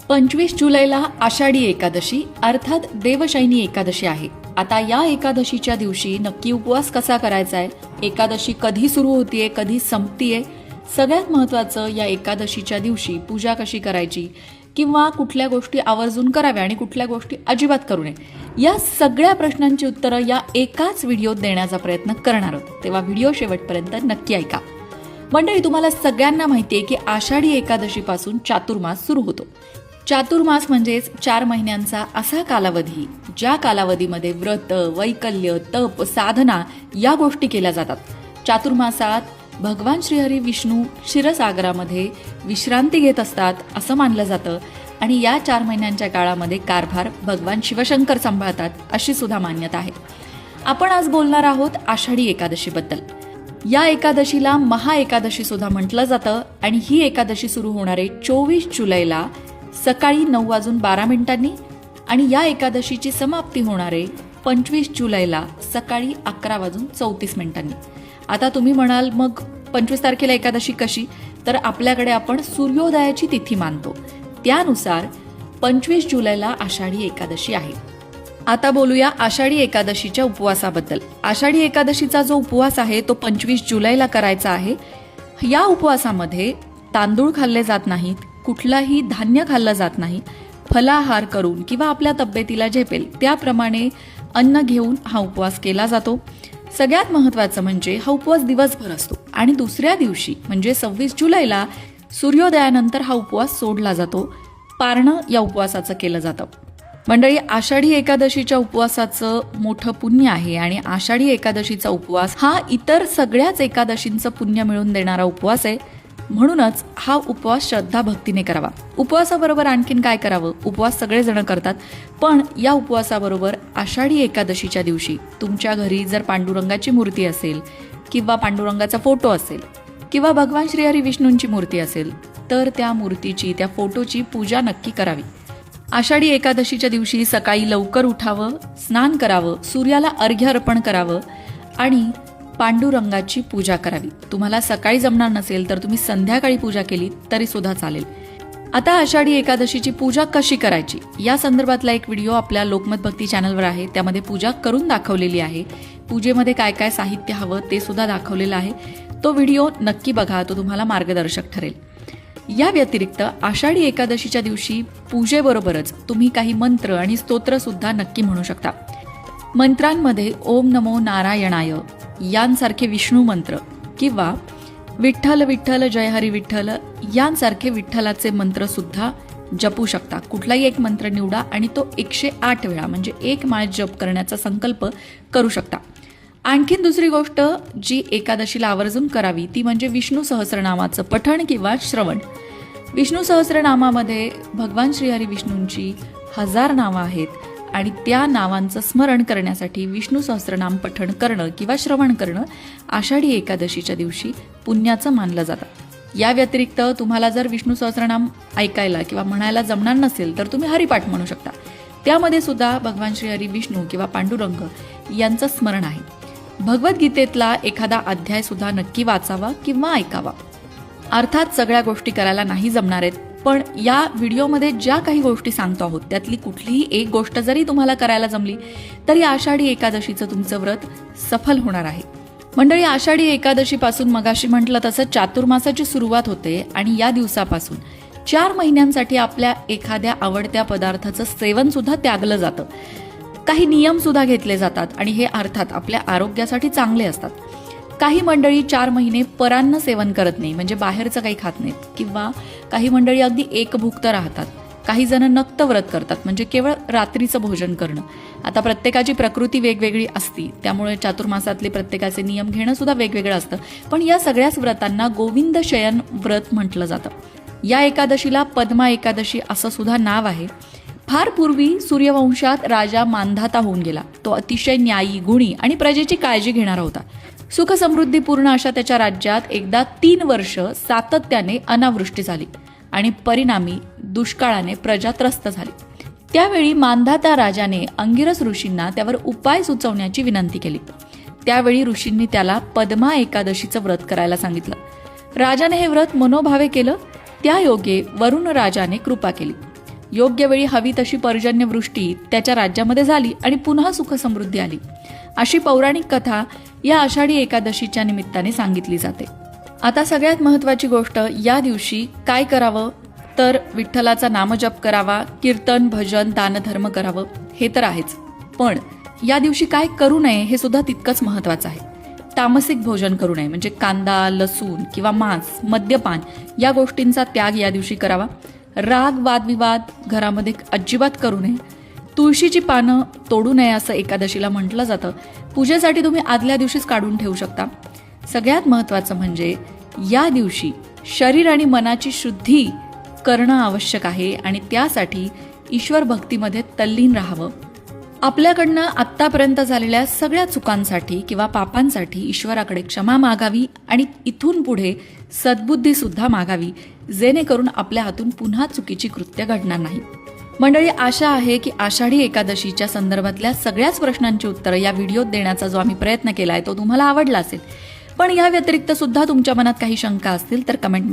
25 जुलैला आषाढी एकादशी अर्थात देवशयनी एकादशी आहे. आता या एकादशीच्या दिवशी नक्की उपवास कसा करायचा आहे, एकादशी कधी सुरू होतीये, कधी संपतीये, सगळ्यात महत्त्वाचं या एकादशीच्या दिवशी पूजा कशी करायची किंवा कुठल्या गोष्टी आवर्जून कराव्या आणि कुठल्या गोष्टी अजिबात करू नये, या सगळ्या प्रश्नांची उत्तरं या एकाच व्हिडिओत देण्याचा प्रयत्न करणार आहोत. तेव्हा व्हिडिओ शेवटपर्यंत नक्की ऐका. मंडळी, तुम्हाला सगळ्यांना माहिती आहे की आषाढी एकादशीपासून चातुर्मास सुरू होतो. चातुर्मास म्हणजेच 4 महिन्यांचा असा कालावधी ज्या कालावधीमध्ये व्रत, वैकल्य, तप, साधना या गोष्टी केल्या जातात. चातुर्मासात भगवान श्रीहरी विष्णू क्षीरसागरामध्ये विश्रांती घेत असतात असं मानलं जातं आणि या 4 महिन्यांच्या काळामध्ये कारभार भगवान शिवशंकर सांभाळतात अशी सुद्धा मान्यता आहे. आपण आज बोलणार आहोत आषाढी एकादशीबद्दल. या एकादशीला महा एकादशी सुद्धा म्हटलं जातं आणि ही एकादशी सुरू होणारे 24 जुलैला सकाळी 9:12 आणि या एकादशीची समाप्ती होणारे 25 जुलैला सकाळी 11:34. आता तुम्ही म्हणाल, मग 25 तारखेला एकादशी कशी? तर आपल्याकडे आपण सूर्योदयाची तिथी मानतो, त्यानुसार 25 जुलैला आषाढी एकादशी आहे. आता बोलूया आषाढी एकादशीच्या उपवासाबद्दल. आषाढी एकादशीचा जो उपवास आहे तो 25 जुलैला करायचा आहे. या उपवासामध्ये तांदूळ खाल्ले जात नाहीत, कुठलाही धान्य खाल्लं जात नाही. फलाहार करून किंवा आपल्या तब्येतीला झेपेल त्याप्रमाणे अन्न घेऊन हा उपवास केला जातो. सगळ्यात महत्त्वाचं म्हणजे हा उपवास दिवसभर असतो आणि दुसऱ्या दिवशी म्हणजे 26 जुलैला सूर्योदयानंतर हा उपवास सोडला जातो. पारणं या उपवासाचं केलं जातं. मंडळी, आषाढी एकादशीच्या उपवासाचं मोठं पुण्य आहे आणि आषाढी एकादशीचा उपवास हा इतर सगळ्याच एकादशींचं पुण्य मिळवून देणारा उपवास आहे. म्हणूनच हा उपवास श्रद्धा भक्तीने करावा. उपवासाबरोबर आणखीन काय करावं? उपवास सगळेजण करतात, पण या उपवासाबरोबर आषाढी एकादशीच्या दिवशी तुमच्या घरी जर पांडुरंगाची मूर्ती असेल किंवा पांडुरंगाचा फोटो असेल किंवा भगवान श्रीहरी विष्णूंची मूर्ती असेल तर त्या मूर्तीची, त्या फोटोची पूजा नक्की करावी. आषाढी एकादशीच्या दिवशी सकाळी लवकर उठावं, स्नान करावं, सूर्याला अर्घ्य अर्पण करावं आणि पांडुरंगाची पूजा करावी. तुम्हाला सकाळी जमणार नसेल तर तुम्ही संध्याकाळी पूजा केली तरी सुद्धा चालेल. आता आषाढी एकादशीची पूजा कशी करायची या संदर्भातला एक व्हिडिओ आपल्या लोकमत भक्ती चॅनलवर आहे. त्यामध्ये पूजा करून दाखवलेली आहे. पूजेमध्ये काय काय साहित्य हवं ते सुद्धा दाखवलेलं आहे. तो व्हिडिओ नक्की बघा, तो तुम्हाला मार्गदर्शक ठरेल. या व्यतिरिक्त आषाढी एकादशीच्या दिवशी पूजेबरोबरच तुम्ही काही मंत्र आणि स्तोत्र सुद्धा नक्की म्हणू शकता. मंत्रांमध्ये ओम नमो नारायणाय यांसारखे विष्णू मंत्र किंवा विठ्ठल विठ्ठल जय हरी विठ्ठल यांसारखे विठ्ठलाचे मंत्र सुद्धा जपू शकता. कुठलाही एक मंत्र निवडा आणि तो 108 वेळा म्हणजे 1 माळ जप करण्याचा संकल्प करू शकता. आणखीन दुसरी गोष्ट जी एकादशीला आवर्जून करावी ती म्हणजे विष्णू सहस्रनामाचं पठण किंवा श्रवण. विष्णू सहस्रनामामध्ये भगवान श्रीहरी विष्णूंची 1000 नावं आहेत आणि त्या नावांचं स्मरण करण्यासाठी विष्णू सहस्रनाम पठण करणं किंवा श्रवण करणं आषाढी एकादशीच्या दिवशी पुण्याचं मानलं जातं. या व्यतिरिक्त तुम्हाला जर विष्णू सहस्रनाम ऐकायला किंवा म्हणायला जमणार नसेल तर तुम्ही हरिपाठ म्हणू शकता. त्यामध्ये सुद्धा भगवान श्रीहरी विष्णू किंवा पांडुरंग यांचं स्मरण आहे. भगवद्गीतेतला एखादा अध्याय सुद्धा नक्की वाचावा किंवा ऐकावा. अर्थात सगळ्या गोष्टी करायला नाही जमणार आहेत, पण या व्हिडिओमध्ये ज्या काही गोष्टी सांगतो आहोत त्यातली कुठलीही एक गोष्ट जरी तुम्हाला करायला जमली तरी आषाढी एकादशीचं तुमचं व्रत सफल होणार आहे. मंडळी, आषाढी एकादशीपासून मगाशी म्हटलं तसं चातुर्मासाची सुरुवात होते आणि या दिवसापासून 4 महिन्यांसाठी आपल्या एखाद्या आवडत्या पदार्थाचं सेवन सुद्धा त्यागलं जातं. काही नियम सुद्धा घेतले जातात आणि हे अर्थात आपल्या आरोग्यासाठी चांगले असतात. काही मंडळी 4 महिने परान्न सेवन करत नाही, म्हणजे बाहेरचं काही खात नाहीत, किंवा काही मंडळी अगदी एकभुक्त राहतात. काही जण नक्त व्रत करतात, म्हणजे केवळ रात्रीचं भोजन करणं. आता प्रत्येकाची प्रकृती वेगवेगळी असती, त्यामुळे चातुर्मासातले प्रत्येकाचे नियम घेणं सुद्धा वेगवेगळं असतं. पण या सगळ्याच व्रतांना गोविंद शयन व्रत म्हटलं जातं. या एकादशीला पद्मा एकादशी असं सुद्धा नाव आहे. फार पूर्वी सूर्यवंशात राजा मांधाता होऊन गेला. तो अतिशय न्यायी, गुणी आणि प्रजेची काळजी घेणारा होता. सुख समृद्धीपूर्ण अशा त्याच्या राज्यात एकदा 3 वर्ष सातत्याने अनावृष्टी झाली आणि परिणामी दुष्काळाने प्रजा त्रस्त झाली. त्यावेळी मांधाता राजाने अंगिरस ऋषींना त्यावर उपाय सुचवण्याची विनंती केली. त्यावेळी ऋषींनी त्याला पद्मा एकादशीचं व्रत करायला सांगितलं. राजाने हे व्रत मनोभावे केलं. त्या योगे वरुण राजाने कृपा केली. योग्य वेळी हवी तशी पर्जन्यवृष्टी त्याच्या राज्यामध्ये झाली आणि पुन्हा सुखसमृद्धी आली. अशी पौराणिक कथा या आषाढी एकादशीच्या निमित्ताने सांगितली जाते. आता सगळ्यात महत्त्वाची गोष्ट, या दिवशी काय करावं तर विठ्ठलाचा नामजप करावा, कीर्तन भजन दानधर्म करावं, हे तर आहेच. पण या दिवशी काय करू नये हे सुद्धा तितकंच महत्त्वाचं आहे. तामसिक भोजन करू नये, म्हणजे कांदा लसूण किंवा मांस मद्यपान या गोष्टींचा त्याग या दिवशी करावा. राग वादविवाद घरामध्ये अजिबात करू नये. तुळशीची पानं तोडू नये असं एकादशीला म्हटलं जातं. पूजेसाठी तुम्ही आदल्या दिवशीच काढून ठेवू शकता. सगळ्यात महत्त्वाचं म्हणजे या दिवशी शरीर आणि मनाची शुद्धी करणं आवश्यक आहे आणि त्यासाठी ईश्वर भक्तीमध्ये तल्लीन राहावं. आपल्याकडनं आत्तापर्यंत झालेल्या सगळ्या चुकांसाठी किंवा पापांसाठी ईश्वराकडे क्षमा मागावी आणि इथून पुढे सद्बुद्धी सुद्धा मागावी, जेणेकरून आपल्या हातून पुन्हा चुकीची कृत्य घडणार नाही. मंडळी, आशा आहे की आषाढी एकादशीच्या संदर्भातल्या सगळ्याच प्रश्नांची उत्तरं या व्हिडिओत देण्याचा जो आम्ही प्रयत्न केला आहे तो तुम्हाला आवडला असेल. पण या व्यतिरिक्त सुद्धा तुमच्या मनात काही शंका असतील तर कमेंटमध्ये